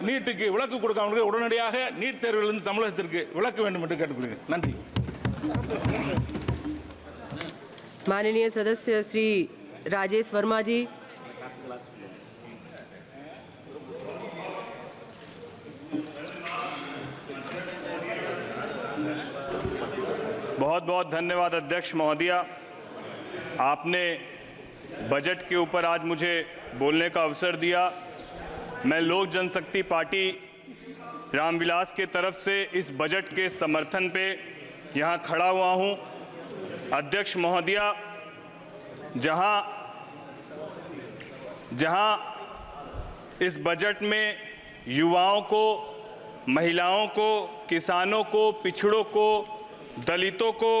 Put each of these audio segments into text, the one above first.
நீட்டுக்கு விலக்கு கொடுக்காமல் உடனடியாக நீட் தேர்விலிருந்து தமிழகத்திற்கு விலக்க வேண்டும் என்று கேட்டுக்கொள்கிறேன். நன்றி. माननीय सदस्य श्री राजेश वर्मा जी। बहुत बहुत धन्यवाद अध्यक्ष महोदया। आपने बजट के ऊपर आज मुझे बोलने का अवसर दिया। मैं लोक जनशक्ति पार्टी रामविलास के तरफ से इस बजट के समर्थन पे यहाँ खड़ा हुआ हूँ। अध्यक्ष महोदया, जहाँ इस बजट में युवाओं को, महिलाओं को, किसानों को, पिछड़ों को, दलितों को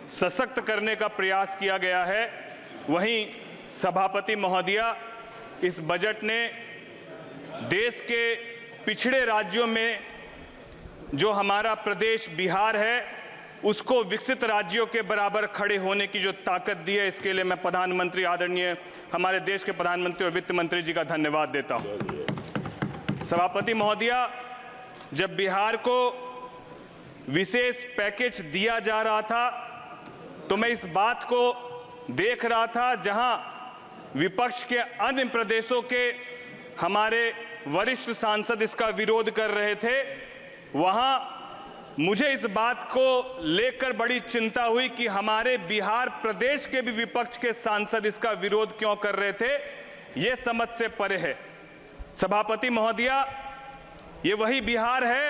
सशक्त करने का प्रयास किया गया है, वहीं सभापति महोदया इस बजट ने देश के पिछड़े राज्यों में जो हमारा प्रदेश बिहार है उसको विकसित राज्यों के बराबर खड़े होने की जो ताकत दी है, इसके लिए मैं प्रधानमंत्री आदरणीय हमारे देश के प्रधानमंत्री और वित्त मंत्री जी का धन्यवाद देता हूं। सभापति महोदया, जब बिहार को विशेष पैकेज दिया जा रहा था तो मैं इस बात को देख रहा था, जहां विपक्ष के अन्य प्रदेशों के हमारे वरिष्ठ सांसद इसका विरोध कर रहे थे, वहां मुझे इस बात को लेकर बड़ी चिंता हुई कि हमारे बिहार प्रदेश के भी विपक्ष के सांसद इसका विरोध क्यों कर रहे थे। ये समझ से परे है। सभापति महोदया, ये वही बिहार है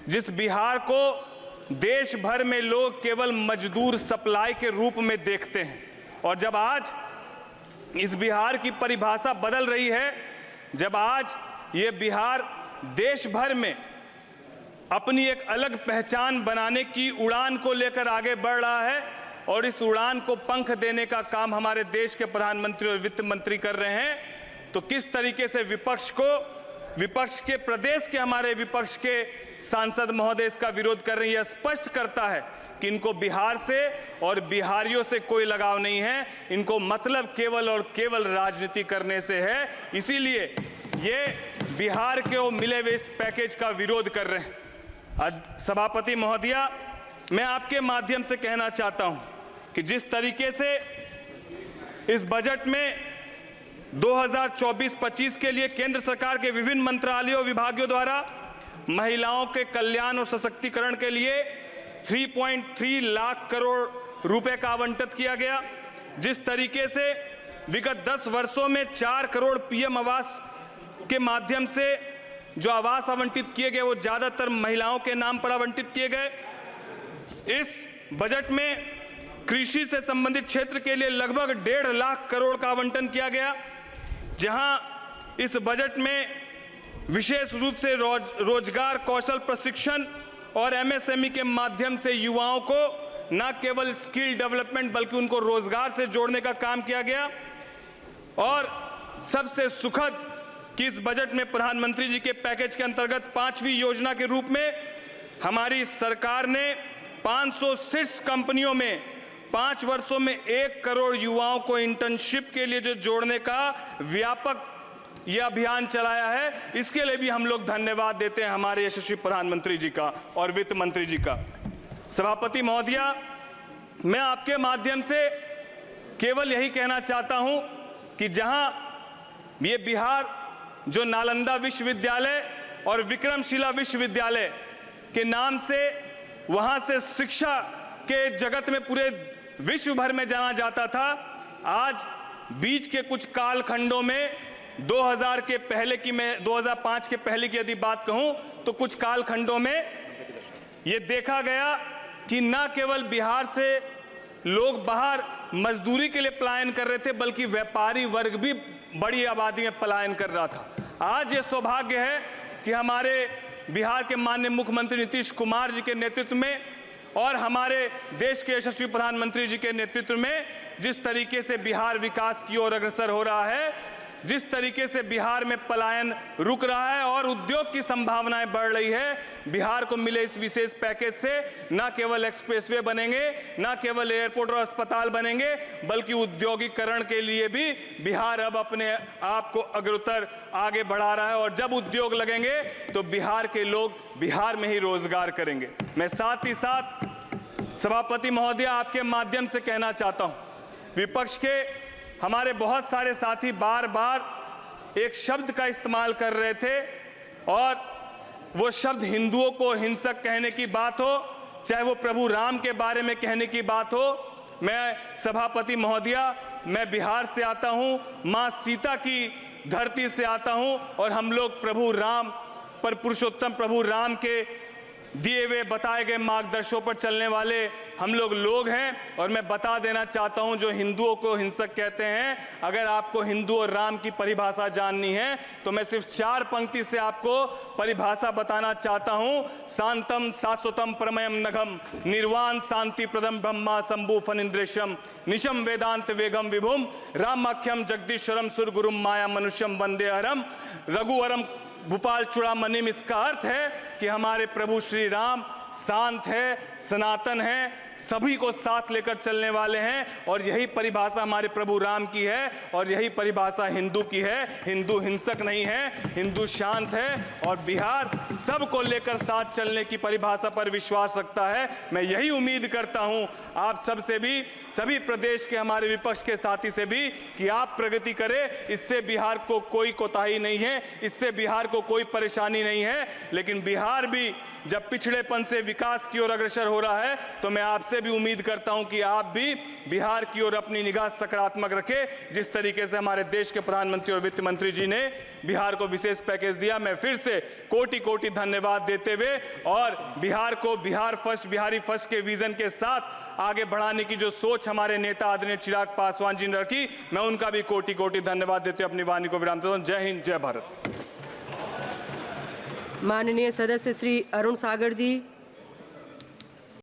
जिस बिहार को देश भर में लोग केवल मजदूर सप्लाई के रूप में देखते हैं, और जब आज इस बिहार की परिभाषा बदल रही है, जब आज ये बिहार देश भर में अपनी एक अलग पहचान बनाने की उड़ान को लेकर आगे बढ़ रहा है, और इस उड़ान को पंख देने का काम हमारे देश के प्रधानमंत्री और वित्त मंत्री कर रहे हैं, तो किस तरीके से विपक्ष के प्रदेश के हमारे विपक्ष के सांसद महोदय इसका विरोध कर रहे हैं, यह स्पष्ट करता है कि इनको बिहार से और बिहारियों से कोई लगाव नहीं है। इनको मतलब केवल और केवल राजनीति करने से है। इसीलिए ये बिहार के मिले हुए इस पैकेज का विरोध कर रहे हैं। सभापति महोदया, मैं आपके माध्यम से कहना चाहता हूं कि जिस तरीके से इस बजट में 2024-25 के लिए केंद्र सरकार के विभिन्न मंत्रालयों और विभागों द्वारा महिलाओं के कल्याण और सशक्तिकरण के लिए 3.3 लाख करोड़ रुपए का आवंटित किया गया, जिस तरीके से विगत 10 वर्षों में 4 करोड़ पीएम आवास के माध्यम से जो आवास आवंटित किए गए वो ज्यादातर महिलाओं के नाम पर आवंटित किए गए। इस बजट में कृषि से संबंधित क्षेत्र के लिए लगभग 1.5 लाख करोड़ का आवंटन किया गया, जहां इस बजट में विशेष रूप से रोजगार कौशल प्रशिक्षण और एमएसएमई के माध्यम से युवाओं को न केवल स्किल डेवलपमेंट बल्कि उनको रोजगार से जोड़ने का काम किया गया। और सबसे सुखद कि इस बजट में प्रधानमंत्री जी के पैकेज के अंतर्गत 5वीं योजना के रूप में हमारी सरकार ने 506 कंपनियों में 5 वर्षों में 1 करोड़ युवाओं को इंटर्नशिप के लिए जो जोड़ने का व्यापक यह अभियान चलाया है। इसके लिए भी हम लोग धन्यवाद देते हैं हमारे यशस्वी प्रधानमंत्री जी का और वित्त मंत्री जी का। सभापति महोदया, मैं आपके माध्यम से केवल यही कहना चाहता हूं कि जहां ये बिहार जो नालंदा विश्वविद्यालय और विक्रमशिला विश्वविद्यालय के नाम से वहां से शिक्षा के जगत में पूरे विश्व भर में जाना जाता था, आज बीच के कुछ कालखंडों में 2000 के पहले की, मैं 2005 के पहले की यदि बात कहूं तो कुछ कालखंडों में यह देखा गया कि न केवल बिहार से लोग बाहर मजदूरी के लिए पलायन कर रहे थे, बल्कि व्यापारी वर्ग भी बड़ी आबादी में पलायन कर रहा था। आज ये सौभाग्य है कि हमारे बिहार के माननीय मुख्यमंत्री नीतीश कुमार जी के नेतृत्व में और हमारे देश के यशस्वी प्रधानमंत्री जी के नेतृत्व में जिस तरीके से बिहार विकास की ओर अग्रसर हो रहा है, जिस तरीके से बिहार में पलायन रुक रहा है और उद्योग की संभावनाएं बढ़ रही है, बिहार को मिले इस विशेष पैकेज से न केवल एक्सप्रेसवे बनेंगे, न केवल एयरपोर्ट और अस्पताल बनेंगे, बल्कि औद्योगिकरण के लिए भी बिहार अब अपने आप को अग्रतर आगे बढ़ा रहा है। और जब उद्योग लगेंगे तो बिहार के लोग बिहार में ही रोजगार करेंगे। मैं साथ ही साथ सभापति महोदय आपके माध्यम से कहना चाहता हूं, विपक्ष के हमारे बहुत सारे साथी बार बार एक शब्द का इस्तेमाल कर रहे थे और वो शब्द हिंदुओं को हिंसक कहने की बात हो, चाहे वो प्रभु राम के बारे में कहने की बात हो। मैं सभापति महोदया, मैं बिहार से आता हूं, मां सीता की धरती से आता हूं और हम लोग प्रभु राम पर, पुरुषोत्तम प्रभु राम के दिए हुए बताए गए मार्गदर्शों पर चलने वाले हम लोग हैं। और मैं बता देना चाहता हूं, जो हिंदुओं को हिंसक कहते हैं, अगर आपको हिंदू और राम की परिभाषा जाननी है तो मैं सिर्फ 4 पंक्ति से आपको परिभाषा बताना चाहता हूं। शांतम शाश्वतम परमयम नघम निर्वाण शांति प्रदम ब्रह्मा शंभु फनिंद्रेशम निशम वेदांत वेगम विभुम रामाख्यम जगदीश्वरम सुरगुरुम माया मनुष्यम वंदे हरम रघुवरम भूपाल चूड़ामणिम। इसका अर्थ है कि हमारे प्रभु श्री राम शांत है, सनातन है, सभी को साथ लेकर चलने वाले हैं और यही परिभाषा हमारे प्रभु राम की है और यही परिभाषा हिंदू की है। हिंदू हिंसक नहीं है, हिंदू शांत है और बिहार सबको लेकर साथ चलने की परिभाषा पर विश्वास रखता है। मैं यही उम्मीद करता हूं आप सबसे भी, सभी प्रदेश के हमारे विपक्ष के साथी से भी, कि आप प्रगति करें। इससे बिहार को कोई कोताही नहीं है, इससे बिहार को कोई परेशानी नहीं है। लेकिन बिहार भी जब पिछड़ेपन से विकास की ओर अग्रसर हो रहा है तो मैं आपसे भी उम्मीद करता हूं कि आप भी बिहार की ओर अपनी निगाह सकारात्मक रखें। जिस तरीके से हमारे देश के प्रधानमंत्री और वित्त मंत्री जी ने बिहार को विशेष पैकेज दिया, मैं फिर से कोटि कोटि धन्यवाद देते हुए और बिहार को बिहार फर्स्ट, बिहारी फर्स्ट के विजन के साथ आगे बढ़ाने की जो सोच हमारे नेता आदरणीय चिराग पासवान जी ने रखी, मैं उनका भी कोटि कोटि धन्यवाद देते हुए अपनी वाणी को विराम देता हूं। जय हिंद, जय भारत। माननीय सदस्य श्री अरुण सागर जी।